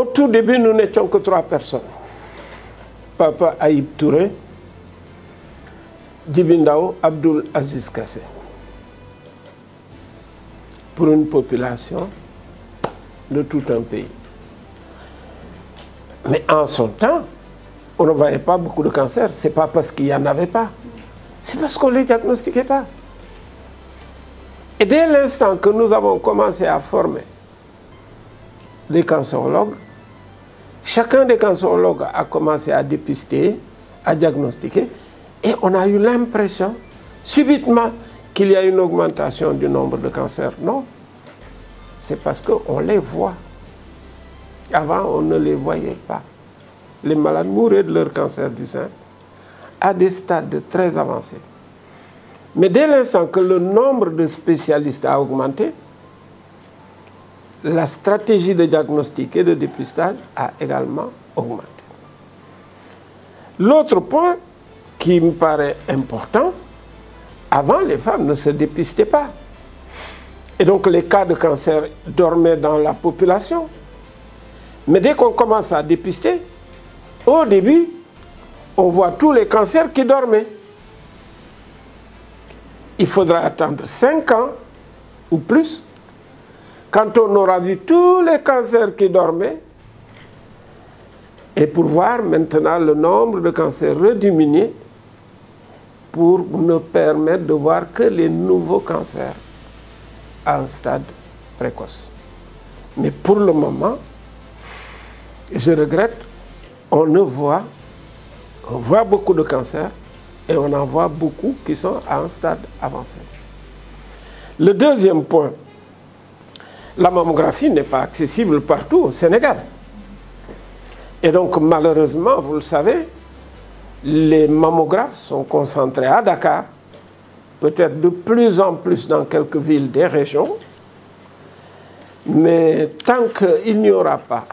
Au tout début, nous n'étions que 3 personnes. Papa Aïb Touré, Djibi Ndao, Abdoul Aziz Kassé. Pour une population de tout un pays. Mais en son temps, on ne voyait pas beaucoup de cancers. Ce n'est pas parce qu'il n'y en avait pas. C'est parce qu'on ne les diagnostiquait pas. Et dès l'instant que nous avons commencé à former des cancérologues, chacun des cancérologues a commencé à dépister, à diagnostiquer, et on a eu l'impression, subitement, qu'il y a une augmentation du nombre de cancers. Non, c'est parce qu'on les voit. Avant, on ne les voyait pas. Les malades mouraient de leur cancer du sein à des stades très avancés. Mais dès l'instant que le nombre de spécialistes a augmenté, la stratégie de diagnostic et de dépistage a également augmenté. L'autre point qui me paraît important, avant, les femmes ne se dépistaient pas. Et donc les cas de cancer dormaient dans la population. Mais dès qu'on commence à dépister, au début, on voit tous les cancers qui dormaient. Il faudra attendre 5 ans ou plus, quand on aura vu tous les cancers qui dormaient, et pour voir maintenant le nombre de cancers rediminuer, pour nous permettre de voir que les nouveaux cancers en stade précoce. Mais pour le moment, je regrette, on voit beaucoup de cancers et on en voit beaucoup qui sont à un stade avancé. Le deuxième point, la mammographie n'est pas accessible partout au Sénégal. Et donc malheureusement, vous le savez, les mammographes sont concentrés à Dakar, peut-être de plus en plus dans quelques villes des régions, mais tant qu'il n'y aura pas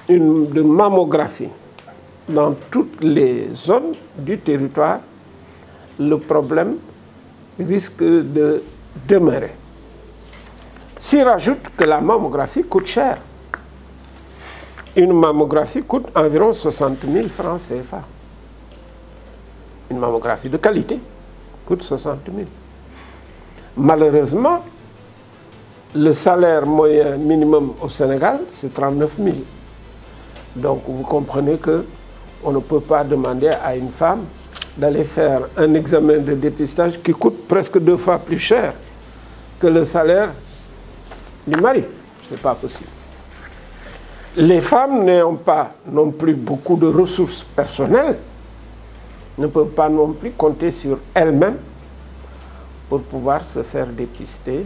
de mammographie dans toutes les zones du territoire, le problème risque de demeurer. S'y rajoute que la mammographie coûte cher. Une mammographie coûte environ 60 000 francs CFA. Une mammographie de qualité coûte 60 000. Malheureusement, le salaire moyen minimum au Sénégal, c'est 39 000. Donc vous comprenez qu'on ne peut pas demander à une femme d'aller faire un examen de dépistage qui coûte presque 2 fois plus cher que le salaire du mari. Ce n'est pas possible. Les femmes n'ayant pas non plus beaucoup de ressources personnelles, ne peuvent pas non plus compter sur elles-mêmes pour pouvoir se faire dépister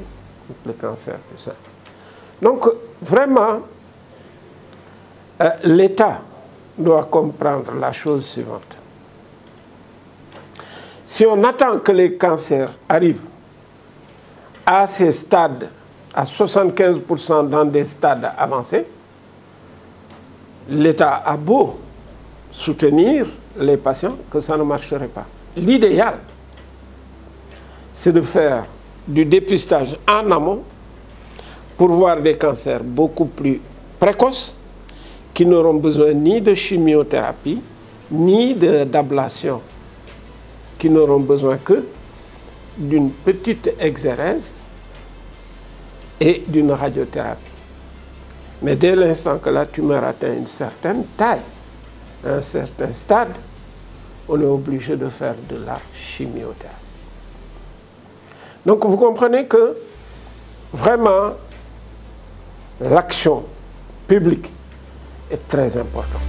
le cancer du sein. Donc vraiment, l'État doit comprendre la chose suivante. Si on attend que les cancers arrivent à ces stades, à 75% dans des stades avancés, l'État a beau soutenir les patients, que ça ne marcherait pas. L'idéal, c'est de faire du dépistage en amont pour voir des cancers beaucoup plus précoces qui n'auront besoin ni de chimiothérapie, ni d'ablation, qui n'auront besoin que d'une petite exérèse et d'une radiothérapie. Mais dès l'instant que la tumeur atteint une certaine taille, un certain stade, on est obligé de faire de la chimiothérapie. Donc vous comprenez que vraiment l'action publique est très importante.